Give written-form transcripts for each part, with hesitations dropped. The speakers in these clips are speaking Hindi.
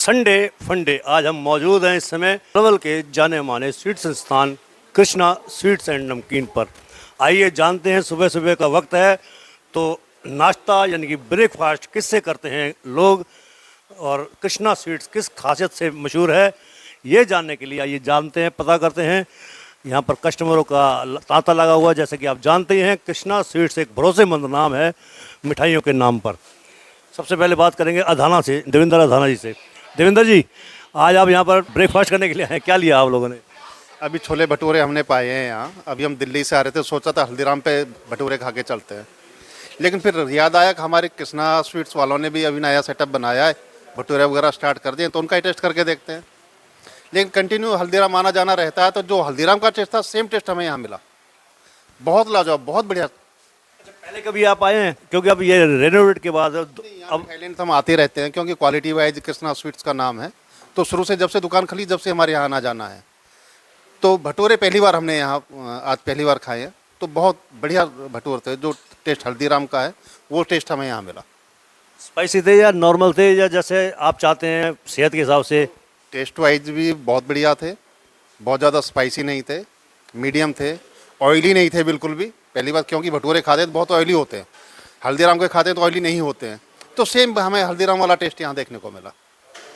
संडे फंडे आज हम मौजूद हैं इस समय पलवल के जाने माने स्वीट संस्थान कृष्णा स्वीट्स एंड नमकीन पर। आइए जानते हैं, सुबह सुबह का वक्त है तो नाश्ता यानी कि ब्रेकफास्ट किससे करते हैं लोग और कृष्णा स्वीट्स किस खासियत से मशहूर है, ये जानने के लिए आइए जानते हैं, पता करते हैं। यहाँ पर कस्टमरों का तांता लगा हुआ है। जैसे कि आप जानते ही हैं, कृष्णा स्वीट्स एक भरोसेमंद नाम है मिठाइयों के नाम पर। सबसे पहले बात करेंगे अधाना से, देवेंद्र अधाना जी से। देवेंद्र जी, आज आप यहाँ पर ब्रेकफास्ट करने के लिए आए हैं, क्या लिया आप लोगों ने? अभी छोले भटूरे हमने पाए हैं यहाँ। अभी हम दिल्ली से आ रहे थे, सोचा था हल्दीराम पे भटूरे खा के चलते हैं, लेकिन फिर याद आया कि हमारे कृष्णा स्वीट्स वालों ने भी अभी नया सेटअप बनाया है, भटूरे वगैरह स्टार्ट कर दिए, तो उनका ही टेस्ट करके देखते हैं। लेकिन कंटिन्यू हल्दीराम आना जाना रहता है, तो जो हल्दीराम का टेस्ट था सेम टेस्ट हमें यहाँ मिला। बहुत लाजवाब, बहुत बढ़िया। पहले कभी आप आए हैं? क्योंकि अब ये रेनोवेट के बाद अब थाईलैंड तो हम आते रहते हैं, क्योंकि क्वालिटी वाइज कृष्णा स्वीट्स का नाम है, तो शुरू से जब से दुकान खुली जब से हमारे यहाँ आना जाना है। तो भटूरे पहली बार हमने यहाँ आज पहली बार खाए हैं, तो बहुत बढ़िया भटूरे थे। जो टेस्ट हल्दीराम का है वो टेस्ट हमें यहाँ मिला। स्पाइसी थे या नॉर्मल थे या जैसे आप चाहते हैं सेहत के हिसाब से? टेस्ट वाइज भी बहुत बढ़िया थे, बहुत ज़्यादा स्पाइसी नहीं थे, मीडियम थे, ऑयली नहीं थे बिल्कुल भी। पहली बात, क्योंकि भटूरे खाते तो बहुत ऑयली होते हैं, हल्दीराम के खाते तो ऑयली नहीं होते हैं, तो सेम हमें हल्दीराम वाला टेस्ट यहाँ देखने को मिला।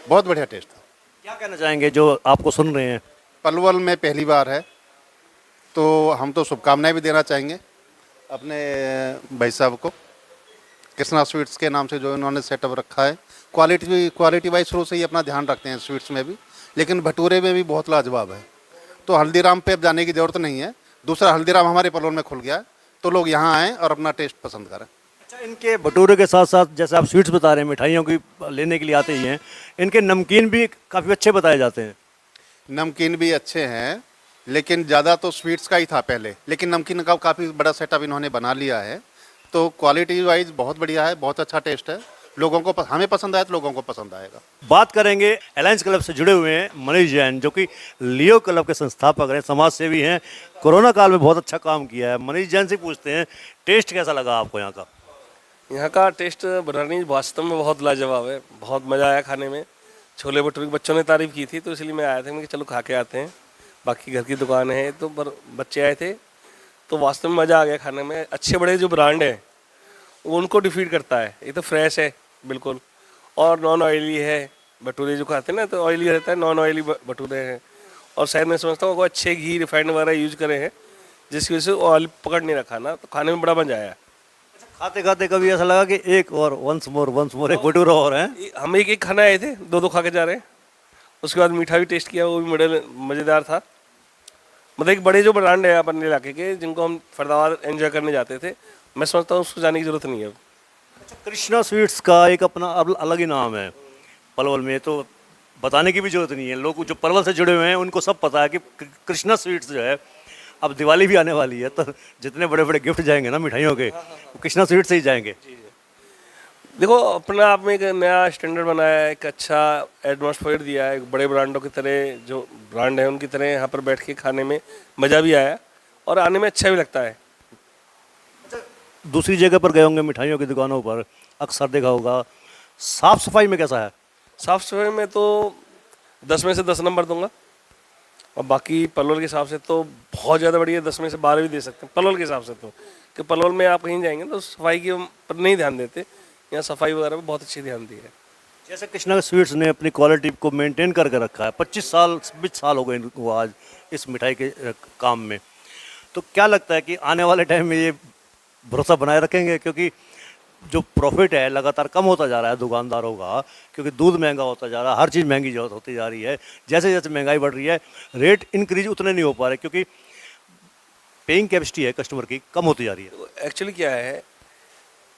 बहुत बढ़िया टेस्ट था। क्या कहना चाहेंगे जो आपको सुन रहे हैं? पलवल में पहली बार है, तो हम तो शुभकामनाएं भी देना चाहेंगे अपने भाई साहब को, कृष्णा स्वीट्स के नाम से जो इन्होंने सेटअप रखा है। क्वालिटी वाइज शुरू से ही अपना ध्यान रखते हैं स्वीट्स में भी, लेकिन भटूरे में भी बहुत लाजवाब है। तो हल्दीराम पे अब जाने की ज़रूरत नहीं है, दूसरा हल्दीराम हमारे पलवल में खुल गया है, तो लोग यहाँ आएँ और अपना टेस्ट पसंद करें। अच्छा, इनके भटूरे के साथ साथ जैसे आप स्वीट्स बता रहे हैं, मिठाइयों की लेने के लिए आते ही हैं, इनके नमकीन भी काफ़ी अच्छे बताए जाते हैं। नमकीन भी अच्छे हैं, लेकिन ज़्यादा तो स्वीट्स का ही था पहले, लेकिन नमकीन का काफ़ी बड़ा सेटअप इन्होंने बना लिया है। तो क्वालिटी वाइज बहुत बढ़िया है, बहुत अच्छा टेस्ट है। लोगों को हमें पसंद आया तो लोगों को पसंद आएगा। बात करेंगे अलायंस क्लब से जुड़े हुए हैं मनीष जैन, जो कि लियो क्लब के संस्थापक हैं, समाज सेवी हैं, कोरोना काल में बहुत अच्छा काम किया है। मनीष जैन से पूछते हैं, टेस्ट कैसा लगा आपको यहाँ का? यहाँ का टेस्ट बनानी वास्तव में बहुत लाजवाब है, बहुत मज़ा आया खाने में। छोले भटूरे बच्चों ने तारीफ़ की थी, तो इसलिए मैं आया था, मैं कि चलो खा के आते हैं। बाकी घर की दुकान है, तो पर बच्चे आए थे, तो वास्तव में मज़ा आ गया खाने में। अच्छे बड़े जो ब्रांड है वो उनको डिफीट करता है। ये तो फ्रेश है बिल्कुल, और नॉन ऑयली है। भटूरे जो खाते हैं ना, तो ऑयली रहता है, नॉन ऑयली भटूरे हैं। और शायद मैं समझता हूँ वो अच्छे घी रिफाइंड वगैरह यूज करे हैं, जिसकी वजह से ऑयल पकड़ नहीं रखा ना, तो खाने में बड़ा मज़ा आया। खाते खाते कभी ऐसा लगा कि एक और वंस मोर एक भटूरा और है? हम एक खाना आए थे, दो खा के जा रहे हैं। उसके बाद मीठा भी टेस्ट किया, वो भी बड़े मज़ेदार था। मतलब एक बड़े जो ब्रांड है अपने इलाके के, जिनको हम फरीदाबाद एंजॉय करने जाते थे, मैं समझता हूँ उसको जाने की ज़रूरत नहीं है अब। अच्छा, कृष्णा स्वीट्स का एक अपना अलग ही नाम है पलवल में, तो बताने की भी जरूरत नहीं है। लोग जो पलवल से जुड़े हुए हैं उनको सब पता है कि कृष्णा स्वीट्स जो है, अब दिवाली भी आने वाली है, तो जितने बड़े बड़े गिफ्ट जाएंगे ना मिठाइयों के, वो कृष्णा स्वीट्स से ही जाएंगे। देखो, अपना आप में एक नया स्टैंडर्ड बनाया है, एक अच्छा एटमॉस्फेयर दिया है, एक बड़े ब्रांडों की तरह, जो ब्रांड है उनकी तरह यहाँ पर बैठ के खाने में मज़ा भी आया और आने में अच्छा भी लगता है। दूसरी जगह पर गए होंगे मिठाइयों की दुकानों पर, अक्सर देखा होगा, साफ सफाई में कैसा है? साफ़ सफाई में तो 10 में से 10 नंबर दूंगा, और बाकी पलवल के हिसाब से तो बहुत ज़्यादा बढ़िया, 10 में से 12 भी दे सकते हैं पलवल के हिसाब से। तो कि पलवल में आप कहीं जाएंगे तो सफाई के पर नहीं ध्यान देते, यहाँ सफाई वगैरह पे बहुत अच्छी ध्यान दी है। जैसे कृष्णा स्वीट्स ने अपनी क्वालिटी को मेंटेन करके रखा है, 25 साल हो गए इनको आज इस मिठाई के काम में, तो क्या लगता है कि आने वाले टाइम में ये भरोसा बनाए रखेंगे? क्योंकि जो प्रॉफिट है लगातार कम होता जा रहा है दुकानदारों का, क्योंकि दूध महंगा होता जा रहा है, हर चीज़ महंगी जो होती जा रही है, जैसे जैसे महंगाई बढ़ रही है रेट इंक्रीज उतने नहीं हो पा रहे, क्योंकि पेइंग कैपेसिटी है कस्टमर की कम होती जा रही है। तो एक्चुअली क्या है,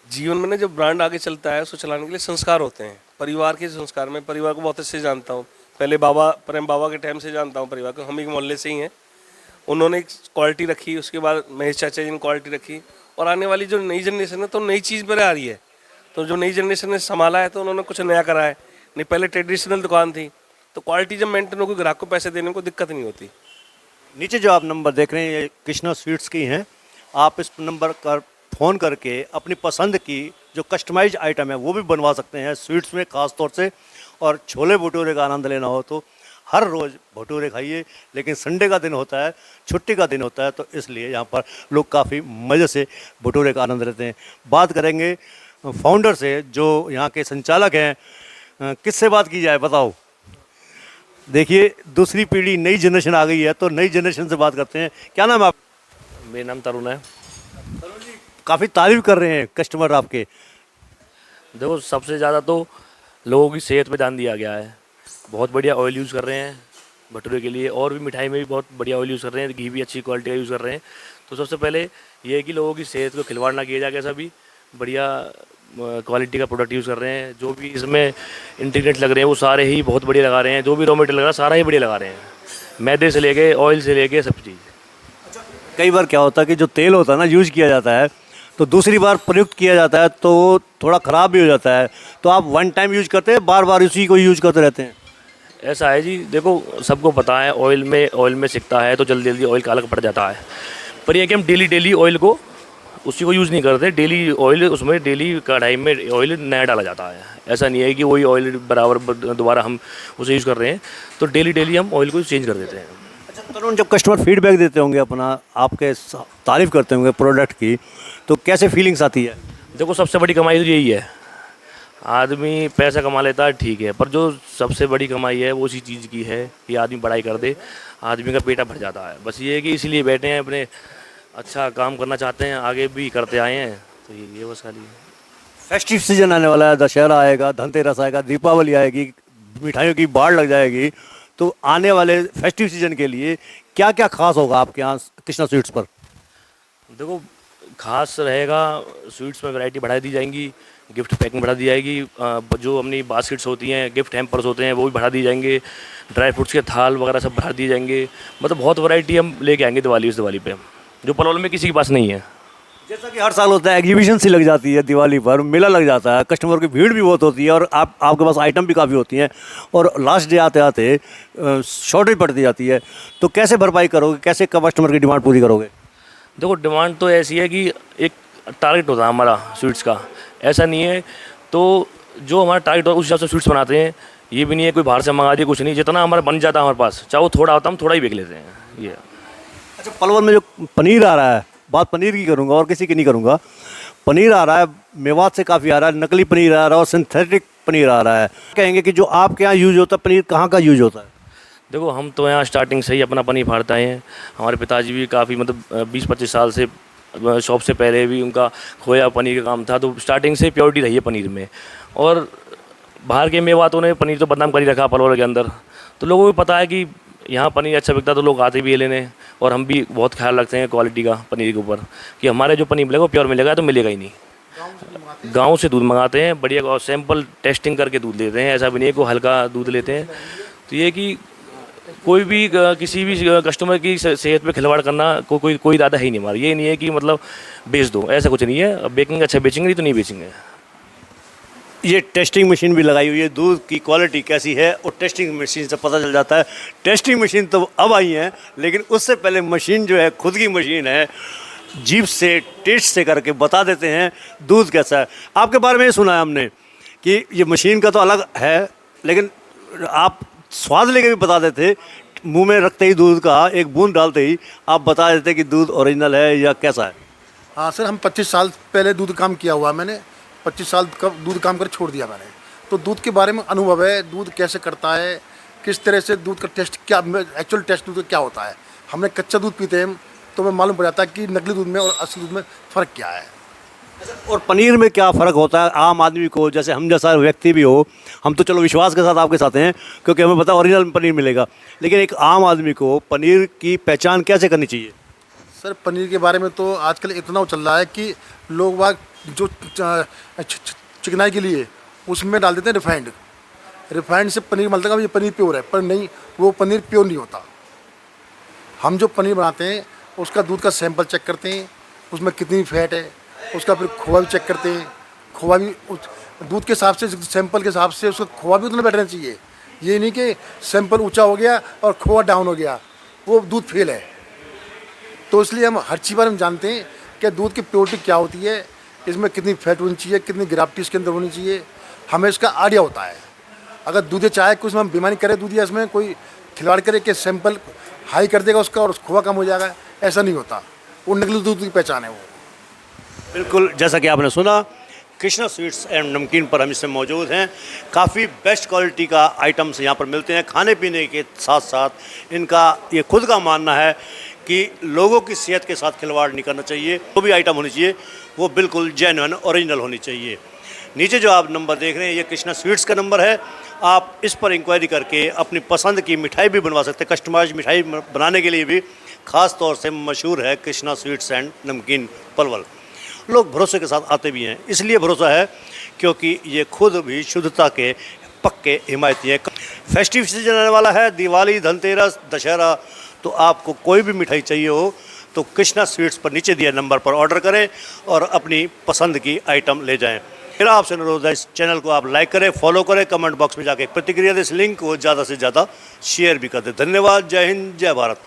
जीवन में ना जब ब्रांड आगे चलता है उसको चलाने के लिए संस्कार होते हैं। परिवार के संस्कार, में परिवार को बहुत अच्छे से जानता हूँ, पहले प्रेम बाबा के टाइम से जानता हूँ परिवार को, हम एक मोहल्ले से ही हैं। उन्होंने एक क्वालिटी रखी, उसके बाद महेश चाचा जी ने क्वालिटी रखी, और आने वाली जो नई जनरेशन है तो नई चीज़ पर आ रही है। तो जो नई जनरेशन ने संभाला है तो उन्होंने कुछ नया करा है। नहीं, पहले ट्रेडिशनल दुकान थी, तो क्वालिटी जब मेंटेन होगी, ग्राहक को पैसे देने में कोई दिक्कत नहीं होती। नीचे जो आप नंबर देख रहे हैं ये कृष्णा स्वीट्स की हैं, आप इस नंबर का फ़ोन करके अपनी पसंद की जो कस्टमाइज आइटम है वो भी बनवा सकते हैं स्वीट्स में ख़ास तौर से। और छोले भटूरे का आनंद लेना हो तो हर रोज़ भटूरे खाइए, लेकिन संडे का दिन होता है, छुट्टी का दिन होता है, तो इसलिए यहाँ पर लोग काफ़ी मज़े से भटूरे का आनंद लेते हैं। बात करेंगे फाउंडर से जो यहाँ के संचालक हैं। किससे बात की जाए बताओ? देखिए दूसरी पीढ़ी नई जनरेशन आ गई है, तो नई जनरेशन से बात करते हैं। क्या नाम है आप? मेरा नाम तरुण है। काफ़ी तारीफ कर रहे हैं कस्टमर आपके। देखो सबसे ज़्यादा तो लोगों की सेहत पे ध्यान दिया गया है। बहुत बढ़िया ऑयल यूज़ कर रहे हैं भटूरे के लिए, और भी मिठाई में भी बहुत बढ़िया ऑयल यूज़ कर रहे हैं, घी भी अच्छी क्वालिटी का यूज़ कर रहे हैं। तो सबसे पहले ये है कि लोगों की सेहत को खिलवाड़ ना किया जाए, कैसा भी बढ़िया क्वालिटी का प्रोडक्ट यूज़ कर रहे हैं। जो भी इसमें इंटीग्रेट लग रहे हैं वो सारे ही बहुत बढ़िया लगा रहे हैं। जो भी रॉ मटेरियल लग रहा है सारा ही बढ़िया लगा रहे हैं, मैदे से लेके ऑयल से लेके सब चीज़। कई बार क्या होता है कि जो तेल होता है ना यूज किया जाता है, तो दूसरी बार प्रयुक्त किया जाता है तो वो थोड़ा ख़राब भी हो जाता है। तो आप वन टाइम यूज करते हैं, बार बार उसी को यूज करते रहते हैं? ऐसा है जी, देखो सबको पता है ऑयल में सिकता है तो जल्दी जल्दी ऑयल काला पड़ जाता है। पर ये कि हम डेली ऑयल को उसी को यूज़ नहीं करते। डेली ऑयल उसमें डेली कढ़ाई में ऑयल नया डाला जाता है। ऐसा नहीं है कि वही ऑयल बराबर दोबारा हम उसे यूज़ कर रहे हैं, तो डेली हम ऑयल को चेंज कर देते हैं। अच्छा तरुण, जब कस्टमर फीडबैक देते होंगे अपना, आपके तारीफ़ करते होंगे प्रोडक्ट की, तो कैसे फीलिंग्स आती है? देखो सबसे बड़ी कमाई तो यही है। आदमी पैसा कमा लेता है ठीक है, पर जो सबसे बड़ी कमाई है वो इसी चीज़ की है कि आदमी पढ़ाई कर दे, आदमी का पेटा भर जाता है। बस ये है कि इसीलिए बैठे हैं, अपने अच्छा काम करना चाहते हैं, आगे भी करते आए हैं, तो ये बस खाली है। फेस्टिव सीजन आने वाला है, दशहरा आएगा, धनतेरस आएगा, दीपावली आएगी, मिठाइयों की बाढ़ लग जाएगी। तो आने वाले फेस्टिव सीजन के लिए क्या क्या खास होगा आपके यहाँ कृष्णा स्वीट्स पर? देखो खास रहेगा, स्वीट्स में वैरायटी बढ़ा दी जाएंगी, गिफ्ट पैकिंग बढ़ा दी जाएगी, जो अपनी बास्केट्स होती हैं, गिफ्ट हैम्पर्स होते हैं वो भी बढ़ा दिए जाएंगे, ड्राई फ्रूट्स के थाल वगैरह सब बढ़ा दिए जाएंगे। मतलब बहुत वैरायटी हम लेके आएंगे दिवाली पे, जो पलवल में किसी के पास नहीं है। जैसा कि हर साल होता है, एग्जीबिशन सी लग जाती है दिवाली पर, मेला लग जाता है, कस्टमर की भीड़ भी बहुत होती है, और आपके पास आइटम भी काफ़ी होती हैं, और लास्ट डे आते आते शॉर्टेज पड़ती जाती है। तो कैसे भरपाई करोगे, कैसे कस्टमर की डिमांड पूरी करोगे? देखो डिमांड तो ऐसी है कि एक टारगेट होता है हमारा स्वीट्स का, ऐसा नहीं है। तो जो हमारा टारगेट होता है उस हिसाब से स्वीट्स बनाते हैं। ये भी नहीं है कोई बाहर से मंगा दिए, कुछ नहीं, जितना हमारा बन जाता है हमारे पास, चाहे वो थोड़ा होता हम थोड़ा ही बेच लेते हैं। ये अच्छा, पलवल में जो पनीर आ रहा है, बात पनीर की करूँगा और किसी की नहीं करूँगा। पनीर आ रहा है, मेवात से काफ़ी आ रहा है, नकली पनीर आ रहा है और सिंथेटिक पनीर आ रहा है। कहेंगे कि जो आपके यहाँ यूज होता है पनीर, कहाँ का यूज होता है? देखो हम तो यहाँ स्टार्टिंग से ही अपना पनीर फाड़ते आए हैं। हमारे पिताजी भी काफ़ी मतलब 20-25 साल से, शॉप से पहले भी उनका खोया पनीर का काम था, तो स्टार्टिंग से प्योरिटी रही है पनीर में। और बाहर के मेवातों ने पनीर तो बदनाम कर ही रखा पलवल के अंदर, तो लोगों को भी पता है कि यहाँ पनीर अच्छा बिकता है, तो लोग आते भी है लेने। और हम भी बहुत ख्याल रखते हैं क्वालिटी का पनीर के ऊपर, कि हमारे जो पनीर मिलेगा वो प्योर मिलेगा, तो मिलेगा ही नहीं। गाँव से दूध मंगाते हैं बढ़िया, और सैंपल टेस्टिंग करके दूध लेते हैं, ऐसा भी नहीं है कोई हल्का दूध लेते हैं। तो ये कि कोई भी किसी भी कस्टमर की सेहत पे खिलवाड़ करना कोई इरादा है ही नहीं हमारा। ये नहीं है कि मतलब बेच दो, ऐसा कुछ नहीं है। बेकिंग अच्छा बेचेंगे, नहीं तो नहीं बेचेंगे। ये टेस्टिंग मशीन भी लगाई हुई है, दूध की क्वालिटी कैसी है और टेस्टिंग मशीन से पता चल जाता है। टेस्टिंग मशीन तो अब आई है, लेकिन उससे पहले मशीन जो है खुद की मशीन है, जीभ से टेस्ट से करके बता देते हैं दूध कैसा है। आपके बारे में ये सुना है हमने कि ये मशीन का तो अलग है, लेकिन आप स्वाद लेके भी बता देते, मुंह में रखते ही दूध का एक बूंद डालते ही आप बता देते कि दूध ओरिजिनल है या कैसा है। हाँ सर, हम 25 साल पहले दूध काम किया हुआ है। मैंने 25 साल का दूध काम कर छोड़ दिया मैंने। तो दूध के बारे में अनुभव है, दूध कैसे करता है, किस तरह से दूध का टेस्ट, क्या एक्चुअल टेस्ट दूध का क्या होता है। हमने कच्चा दूध पीते हैं तो हमें मालूम पड़ जाता है कि नकली दूध में और असली दूध में फ़र्क क्या है। और पनीर में क्या फ़र्क होता है आम आदमी को, जैसे हम जैसा व्यक्ति भी हो, हम तो चलो विश्वास के साथ आपके साथ हैं क्योंकि हमें पता ओरिजिनल पनीर मिलेगा, लेकिन एक आम आदमी को पनीर की पहचान कैसे करनी चाहिए? सर पनीर के बारे में तो आजकल इतना चल रहा है कि लोग बाग जो चिकनाई के लिए उसमें डाल देते हैं रिफाइंड से पनीर मिलता है, ये पनीर प्योर है, पर नहीं, वो पनीर प्योर नहीं होता। हम जो पनीर बनाते हैं उसका दूध का सैंपल चेक करते हैं, उसमें कितनी फैट है, उसका फिर खोआ भी चेक करते हैं। खोआ भी दूध के हिसाब से, सैंपल के हिसाब से उसका खोआ भी उतना बैठना चाहिए। ये नहीं कि सैंपल ऊंचा हो गया और खोआ डाउन हो गया, वो दूध फेल है। तो इसलिए हम हर चीज़ बारे में जानते हैं कि दूध की प्योरिटी क्या होती है, इसमें कितनी फैट होनी चाहिए, कितनी ग्राविटी इसके अंदर होनी चाहिए, हमें इसका आइडिया होता है। अगर दूध चाहे कुछ हम बेईमानी करे दूध, इसमें कोई खिलवाड़ करे कि सैंपल हाई कर देगा उसका और खोआ कम हो जाएगा, ऐसा नहीं होता। वो नकली दूध की पहचान है वो। बिल्कुल, जैसा कि आपने सुना, कृष्णा स्वीट्स एंड नमकीन पर हम इससे मौजूद हैं। काफ़ी बेस्ट क्वालिटी का आइटम्स यहाँ पर मिलते हैं। खाने पीने के साथ साथ इनका ये खुद का मानना है कि लोगों की सेहत के साथ खिलवाड़ नहीं करना चाहिए। जो भी आइटम होनी चाहिए वो बिल्कुल जेन्युइन ओरिजिनल होनी चाहिए। नीचे जो आप नंबर देख रहे हैं ये कृष्णा स्वीट्स का नंबर है। आप इस पर इंक्वायरी करके अपनी पसंद की मिठाई भी बनवा सकते हैं। कस्टमाइज मिठाई बनाने के लिए भी ख़ास तौर से मशहूर है कृष्णा स्वीट्स एंड नमकीन पलवल। लोग भरोसे के साथ आते भी हैं, इसलिए भरोसा है क्योंकि ये खुद भी शुद्धता के पक्के हिमायती हैं। फेस्टिव सीजन आने वाला है, दिवाली, धनतेरस, दशहरा, तो आपको कोई भी मिठाई चाहिए हो तो कृष्णा स्वीट्स पर नीचे दिए नंबर पर ऑर्डर करें और अपनी पसंद की आइटम ले जाएं। मेरा आपसे अनुरोध है, इस चैनल को आप लाइक करें, फॉलो करें, कमेंट बॉक्स में जाके प्रतिक्रिया दें, इस लिंक को ज़्यादा से ज़्यादा शेयर भी कर दें। धन्यवाद। जय हिंद, जय भारत।